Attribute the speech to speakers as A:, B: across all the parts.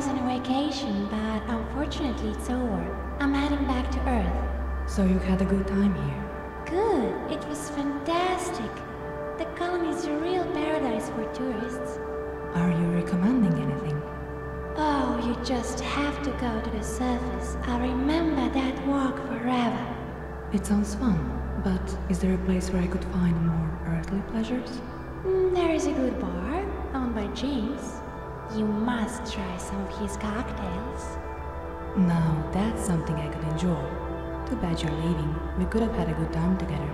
A: was on a vacation, but unfortunately it's over. I'm heading back to Earth.
B: So you had a good time here?
A: Good. It was fantastic. The colony is a real paradise for tourists.
B: Are you recommending anything?
A: Oh, you just have to go to the surface. I'll remember that walk forever.
B: It sounds fun, but is there a place where I could find more earthly pleasures?
A: There is a good bar, owned by James. You must try some of his cocktails.
B: Now, that's something I could enjoy. Too bad you're leaving. We could have had a good time together.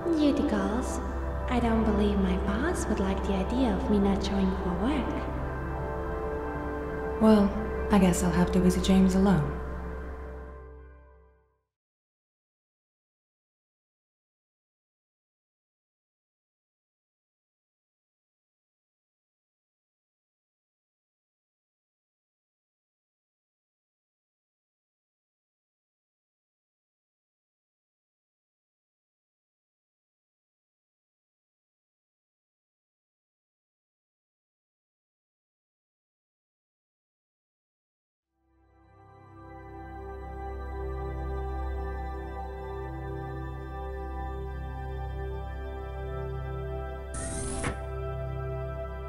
A: Duty calls. I don't believe my boss would like the idea of me not showing up for work.
B: Well, I guess I'll have to visit James alone.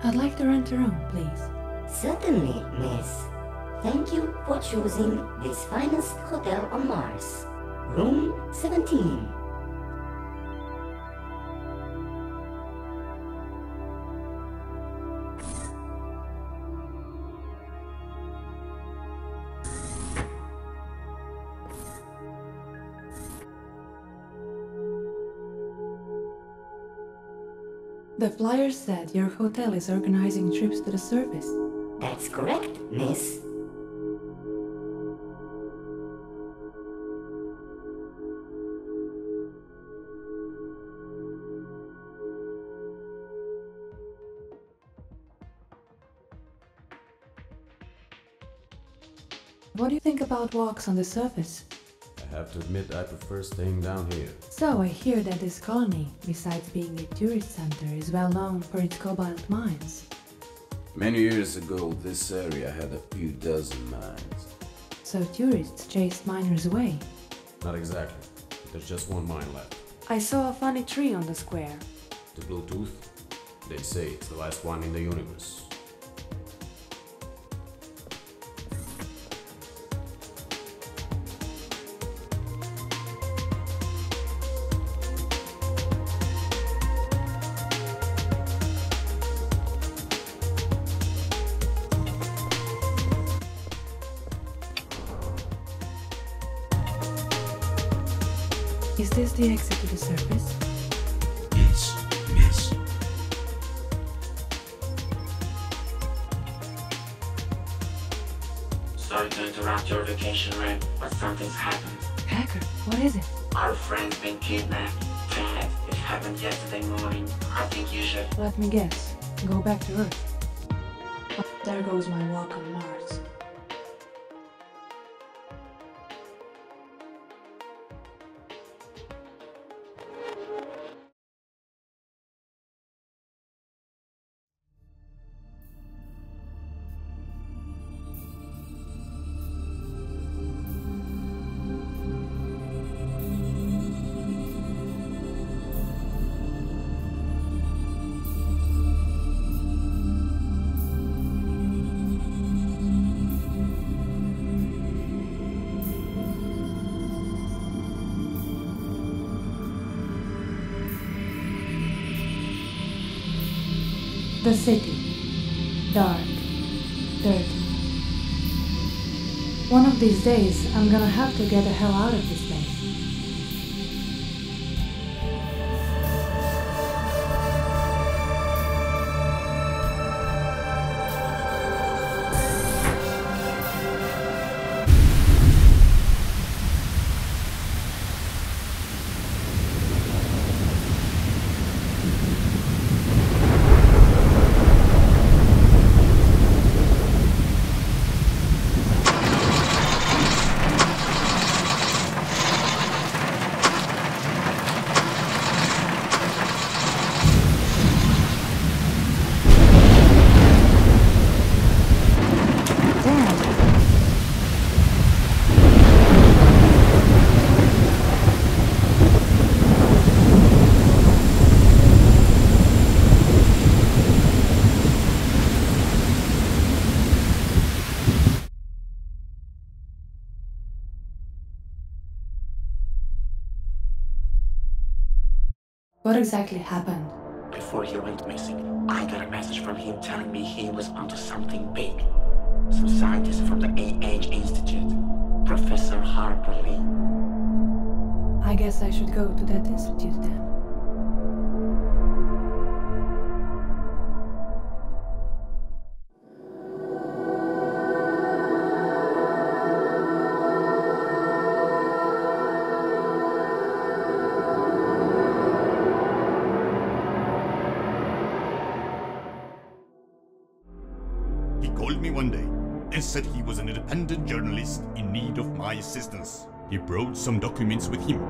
B: I'd like to rent a room, please.
C: Certainly, miss. Thank you for choosing this finest hotel on Mars. Room 17.
B: The flyer said your hotel is organizing trips to the surface.
C: That's correct, miss.
B: What do you think about walks on the surface?
D: I have to admit I prefer staying down here.
B: So I hear that this colony, besides being a tourist center, is well known for its cobalt mines.
D: Many years ago, this area had a few dozen mines.
B: So tourists chased miners away.
D: Not exactly. There's just one mine left.
B: I saw a funny tree on the square.
D: The Bluetooth? They say it's the last one in the universe.
B: Is this the exit to the surface?
D: Yes, yes.
E: Sorry to interrupt your vacation, Ren, but something's happened.
B: Hacker, what is it?
E: Our friend's been kidnapped. Dad, it happened yesterday morning. I think you should...
B: Let me guess. Go back to Earth. Oh, there goes my walk on Mars. The city. Dark. Dirty. One of these days, I'm gonna have to get the hell out of this place. What exactly happened?
E: Before he went missing, I got a message from him telling me he was onto something big. Some scientist from the AH Institute, Professor Harper Lee.
B: I guess I should go to that institute then.
F: He called me one day and said he was an independent journalist in need of my assistance. He brought some documents with him.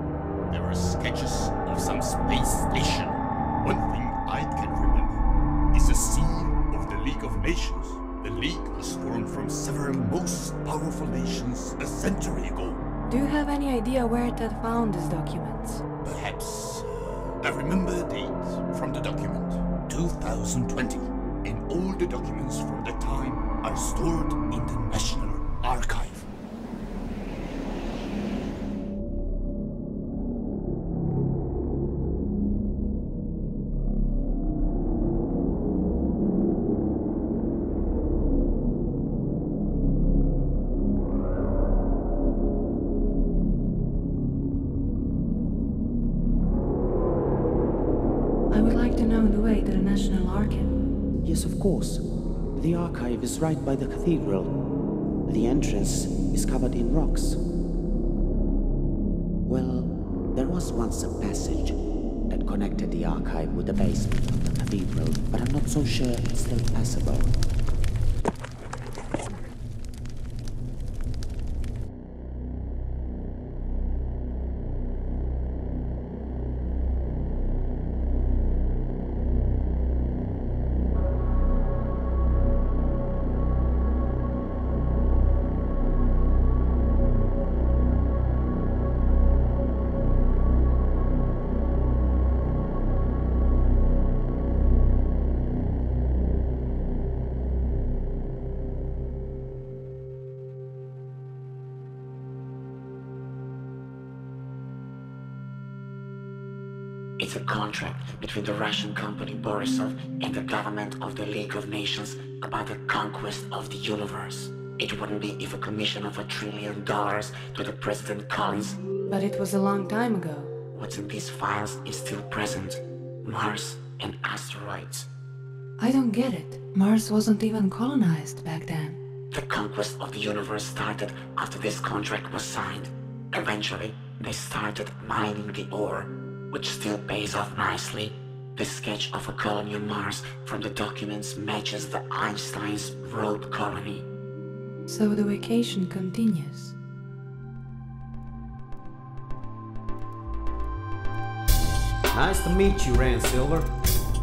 F: There were sketches of some space station. One thing I can remember is the seal of the League of Nations. The League was formed from several most powerful nations a century ago.
B: Do you have any idea where Ted found these documents?
F: Perhaps. I remember a date from the document, 2020. And all the documents from that time are stored in the National Archive.
B: I would like to know the way to the National Archive.
G: Yes, of course. The archive is right by the cathedral. The entrance is covered in rocks. Well, there was once a passage that connected the archive with the basement of the cathedral, but I'm not so sure it's still passable.
E: It's a contract between the Russian company Borisov and the government of the League of Nations about the conquest of the universe. It wouldn't be if a commission of $1 trillion to the President Collins.
B: But it was a long time ago.
E: What's in these files is still present. Mars and asteroids.
B: I don't get it. Mars wasn't even colonized back then.
E: The conquest of the universe started after this contract was signed. Eventually, they started mining the ore, which still pays off nicely. The sketch of a colony on Mars from the documents matches the Einstein's road colony.
B: So the vacation continues.
H: Nice to meet you, Ren Silver.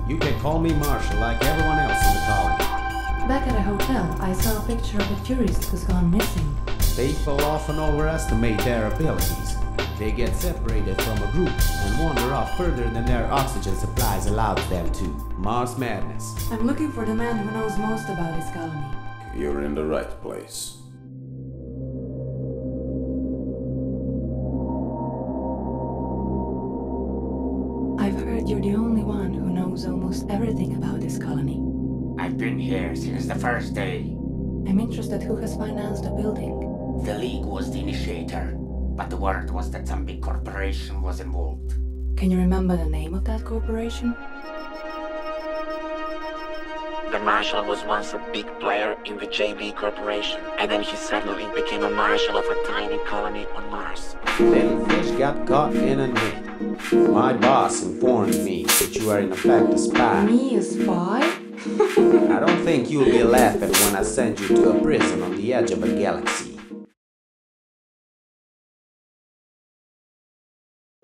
H: You can call me Marshall like everyone else in the colony.
B: Back at a hotel, I saw a picture of a tourist who's gone missing.
H: People often overestimate their abilities. They get separated from a group and wander off further than their oxygen supplies allows them to. Mars madness.
B: I'm looking for the man who knows most about his colony.
D: You're in the right place.
B: I've heard you're the only one who knows almost everything about this colony.
I: I've been here since the first day.
B: I'm interested who has financed the building.
I: The League was the initiator, but the word was that some big corporation was involved.
B: Can you remember the name of that corporation?
E: The Marshal was once a big player in the JB Corporation, and then he suddenly became a Marshal of a tiny colony on Mars.
H: Then fish got caught in a net. My boss informed me that you are in fact a spy.
B: Me, a spy?
H: I don't think you'll be laughing when I send you to a prison on the edge of a galaxy.